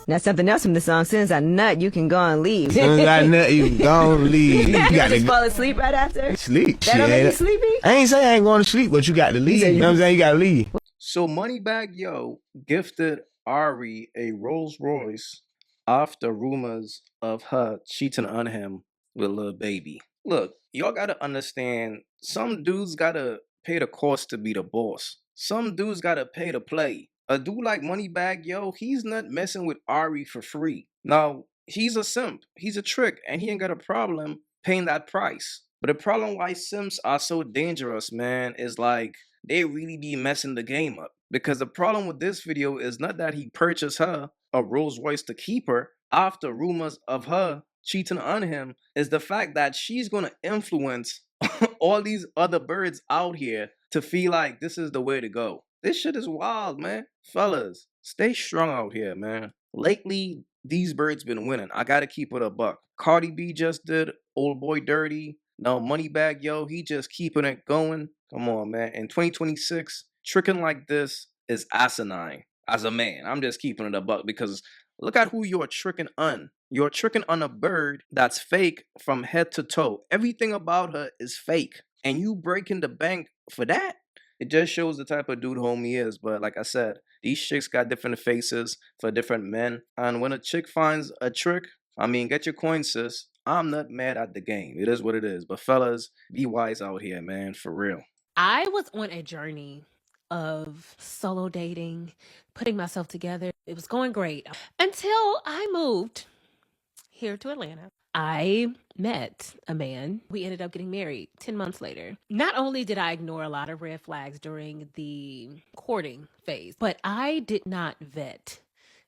Now something else from the song, soon as I nut, you can go and leave. Soon as I nut, you can go and leave. You got to fall asleep right after? Sleep. That don't make you sleepy? I ain't say I ain't going to sleep, but you got to leave. You know what I'm saying? You got to leave. So Moneybagg Yo gifted Ari a Rolls-Royce after rumors of her cheating on him with Lil Baby. Look, y'all gotta understand, some dudes gotta pay the cost to be the boss. Some dudes gotta pay to play. A dude like Moneybagg Yo, he's not messing with Ari for free. Now, he's a simp, he's a trick, and he ain't got a problem paying that price. But the problem why simps are so dangerous, man, is like, they really be messing the game up. Because the problem with this video is not that he purchased her a Rolls-Royce to keep her after rumors of her cheating on him, is the fact that she's gonna influence all these other birds out here to feel like this is the way to go. This shit is wild, man. Fellas, stay strong out here, man. Lately, these birds been winning. I gotta keep it a buck. Cardi B just did Old Boy Dirty. Now Moneybagg Yo, he just keeping it going. Come on, man. In 2026, tricking like this is asinine. As a man, I'm just keeping it a buck because look at who you're tricking on. You're tricking on a bird that's fake from head to toe. Everything about her is fake. And you breaking the bank for that? It just shows the type of dude homie is. But like I said, these chicks got different faces for different men. And when a chick finds a trick, I mean, get your coin, sis. I'm not mad at the game. It is what it is. But fellas, be wise out here, man. For real. I was on a journey of solo dating, putting myself together. It was going great until I moved here to Atlanta. I met a man. We ended up getting married 10 months later. Not only did I ignore a lot of red flags during the courting phase, but I did not vet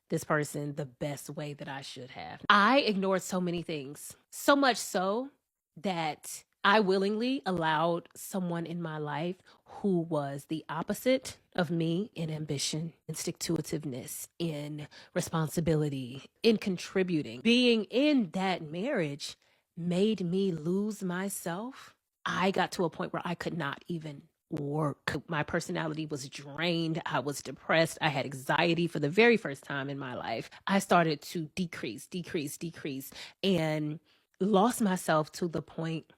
this person the best way that I should have. I ignored so many things, so much so that I willingly allowed someone in my life who was the opposite of me in ambition, in stick-to-itiveness, in responsibility, in contributing. Being in that marriage made me lose myself. I got to a point where I could not even work. My personality was drained. I was depressed. I had anxiety for the very first time in my life. I started to decrease, and lost myself to the point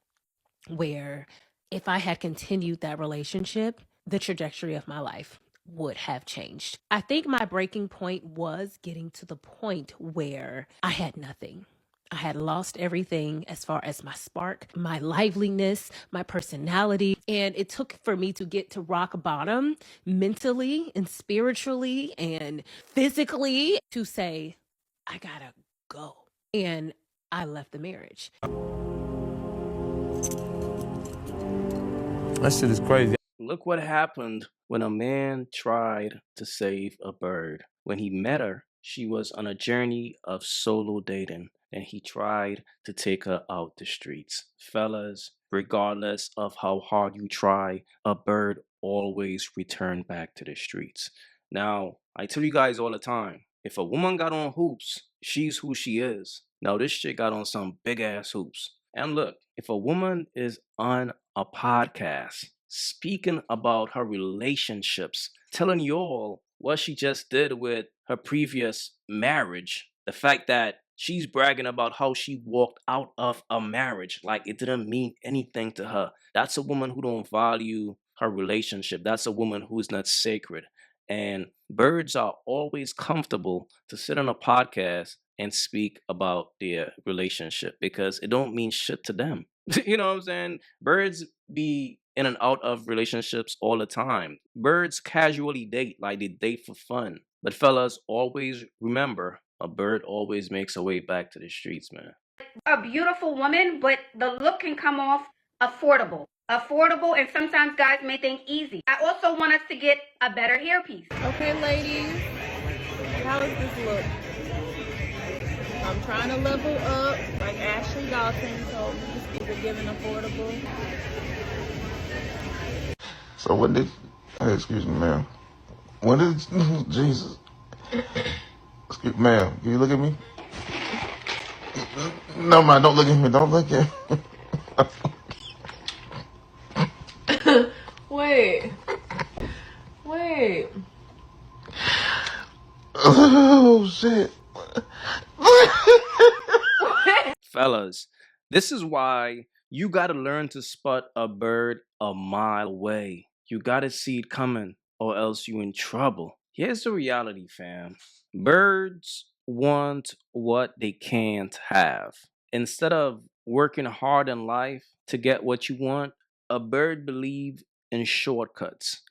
where if I had continued that relationship, the trajectory of my life would have changed. I think my breaking point was getting to the point where I had nothing. I had lost everything as far as my spark, my liveliness, my personality. And it took for me to get to rock bottom mentally and spiritually and physically to say, I gotta go. And I left the marriage. That shit is crazy. Look what happened when a man tried to save a bird. When he met her, she was on a journey of solo dating, and he tried to take her out the streets. Fellas, regardless of how hard you try, a bird always return back to the streets. Now, I tell you guys all the time, if a woman got on hoops, she's who she is. Now, this chick got on some big-ass hoops. And look, if a woman is on a podcast speaking about her relationships, telling y'all what she just did with her previous marriage, the fact that she's bragging about how she walked out of a marriage like it didn't mean anything to her, that's a woman who don't value her relationship. That's a woman who's not sacred. And birds are always comfortable to sit on a podcast and speak about their relationship because it don't mean shit to them. You know what I'm saying? Birds be in and out of relationships all the time. Birds casually date, like they date for fun. But fellas, always remember, a bird always makes a way back to the streets, man. A beautiful woman, but the look can come off affordable. Affordable, and sometimes guys may think easy. I also want us to get a better hairpiece. Okay, ladies, how does this look? I'm trying to level up, like Ashley Dawson told me. Is it giving affordable? So what did, hey, excuse me, ma'am. When did, Jesus. Excuse, ma'am, can you look at me? No, man, don't look at me, don't look at me. Wait. Oh, shit. Fellas, this is why you gotta learn to spot a bird a mile away. You gotta see it coming, or else you in trouble. Here's the reality, fam. Birds want what they can't have. Instead of working hard in life to get what you want, a bird believes in shortcuts.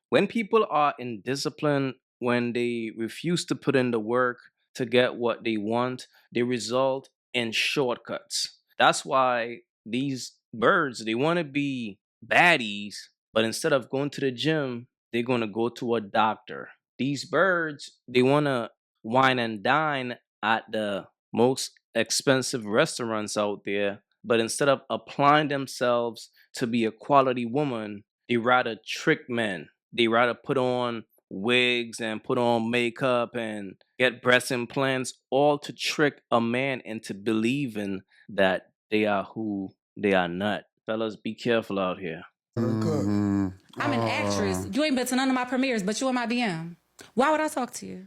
When people are indisciplined, when they refuse to put in the work to get what they want, they result in shortcuts. That's why these birds, they want to be baddies, but instead of going to the gym, they're going to go to a doctor. These birds, they want to wine and dine at the most expensive restaurants out there, but instead of applying themselves to be a quality woman, they rather trick men. They rather put on wigs and put on makeup and get breast implants, all to trick a man into believing that they are who they are not. Fellas, be careful out here. I'm an actress. You ain't been to none of my premieres, but you in my DM. Why would I talk to you?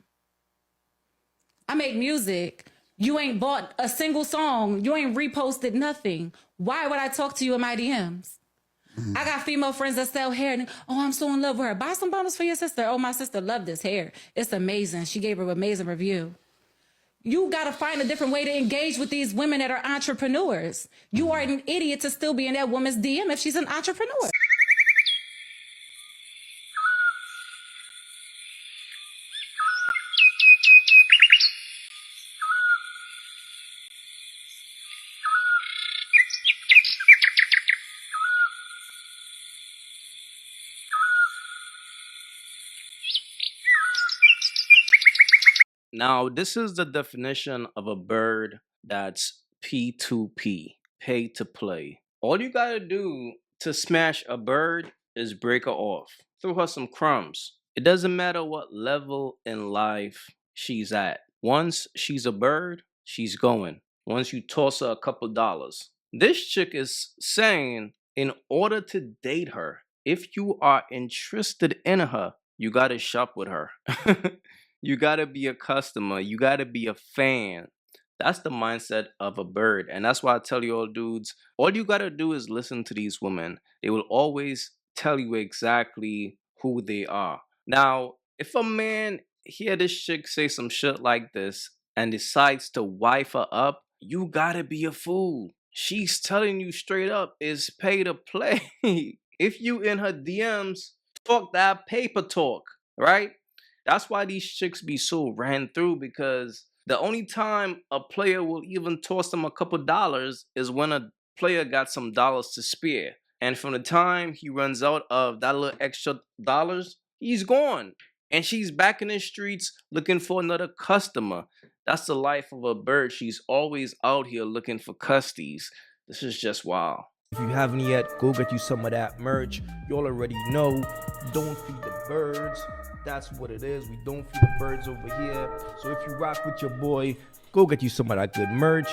I make music. You ain't bought a single song. You ain't reposted nothing. Why would I talk to you in my DMs? I got female friends that sell hair. And, oh, I'm so in love with her. Buy some bundles for your sister. Oh, my sister loved this hair. It's amazing. She gave her an amazing review. You got to find a different way to engage with these women that are entrepreneurs. You are an idiot to still be in that woman's DM if she's an entrepreneur. Now, this is the definition of a bird that's P2P, pay to play. All you gotta do to smash a bird is break her off. Throw her some crumbs. It doesn't matter what level in life she's at. Once she's a bird, she's going. Once you toss her a couple dollars. This chick is saying, in order to date her, if you are interested in her, you gotta shop with her. You gotta be a customer. You gotta be a fan. That's the mindset of a bird. And that's why I tell you all dudes, all you gotta do is listen to these women. They will always tell you exactly who they are. Now, if a man hear this chick say some shit like this and decides to wife her up, you gotta be a fool. She's telling you straight up, it's pay to play. If you in her DMs, talk that paper talk, right? That's why these chicks be so ran through, because the only time a player will even toss them a couple dollars is when a player got some dollars to spare. And from the time he runs out of that little extra dollars, he's gone. And she's back in the streets looking for another customer. That's the life of a bird. She's always out here looking for custies. This is just wild. If you haven't yet, go get you some of that merch. You all already know, don't feed the birds. That's what it is. We don't feed the birds over here. So if you rock with your boy, go get you some of that good merch.